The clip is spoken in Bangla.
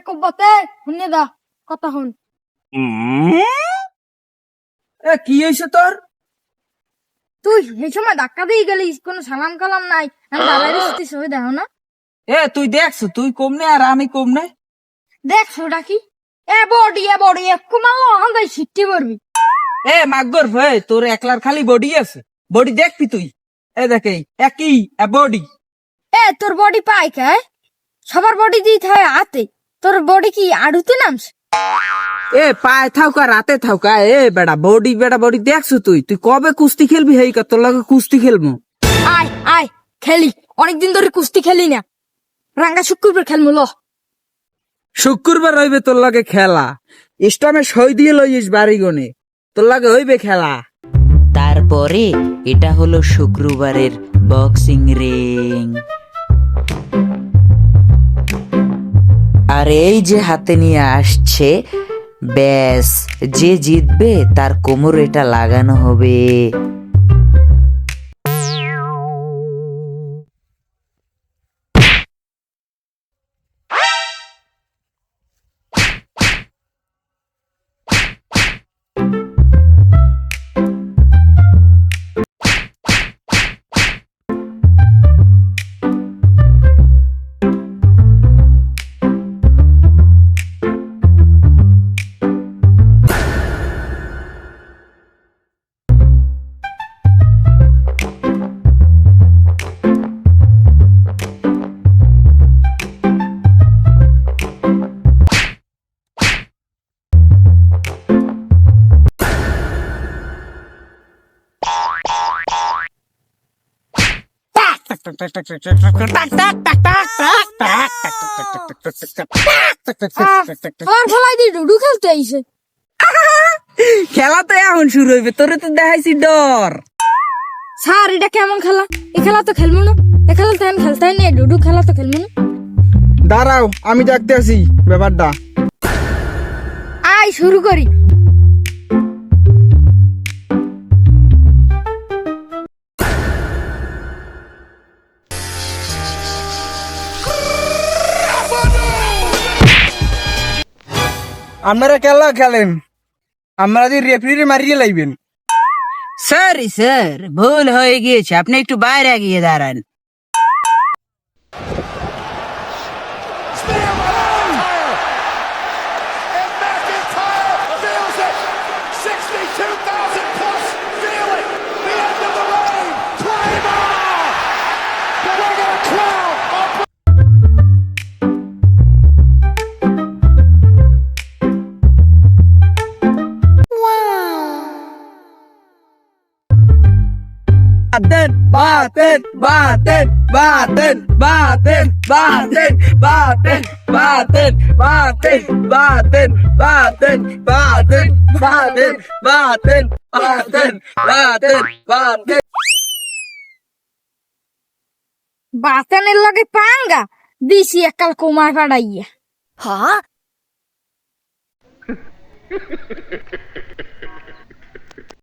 কব্বতে শুনে দা কথা হন। কি হয়েছে তোর? তুই এই সময় ধাক্কা দিয়ে গেলিস, কোনো সালাম কালাম নাই, আমি দাঁড়াই দিচ্ছিস ওই দেখো না। তুই দেখছ তুই কম নে আর আমি কম নে। দেখছো ওটা কি? এ বডি একটু মারলো ওখান থেকে সিট্টি পড়বি। মাগর ভাই, তোর একলার খালি বডি আছে, বডি দেখবি তুই। দেখে একই বডি। তোর বডি পাই খায়, সবার বডি দিয়ে থাকে হাতে, তোর বডি কি আড়ুতে নামছে? পায়ে থাকা রাতে থাকা বেড়া বডি দেখছো তুই? তুই কবে কুস্তি খেলবি? হেই কা তোর লগে কুস্তি খেলবো। আয় আয় খেলি, অনেকদিন ধরে কুস্তি খেলি না, রাঙ্গা শুক্রবার খেলবো ল। শুক্রবার হইবে তোর লগে খেলা, ইস্টামে সই দিয়ে লইস বাড়ি গনে, তোর লগে হইবে খেলা। তারপরে এটা হলো শুক্রবারের বক্সিং রিং। আর এই যে হাতে নিয়ে আসছে, ব্যাস যে জিতবে তার কোমর এটা লাগানো হবে। ফলাই দিয়ে ডুডু খেলতে আইছে। খেলা তো এখন শুরু হইবে, তোরে তো দেখাইছি ডর। স্যার এটা কেমন খেলা? এ খেলা তো খেলবো না, এ খেলা তো আমি খেলতেই নেই, ডুডু খেলা তো খেলবো না। দাঁড়াও আমি দেখতে আসি ব্যাপারটা। আয় শুরু করি। আপনারা খেলা খেলেন, আমরা রেফারি মারিয়ে লাইবেন। সরি স্যার, ভুল হয়ে গিয়েছে, আপনি একটু বাইরে গিয়ে দাঁড়ান। Baten, baten, baten, baten, baten, baten, baten, baten, baten, baten, baten, baten, baten, baten, baten, baten. বাতানের লগে পাঙ্গা দিছি একাল কোমায় ফাড়াইয়া। হ্যাঁ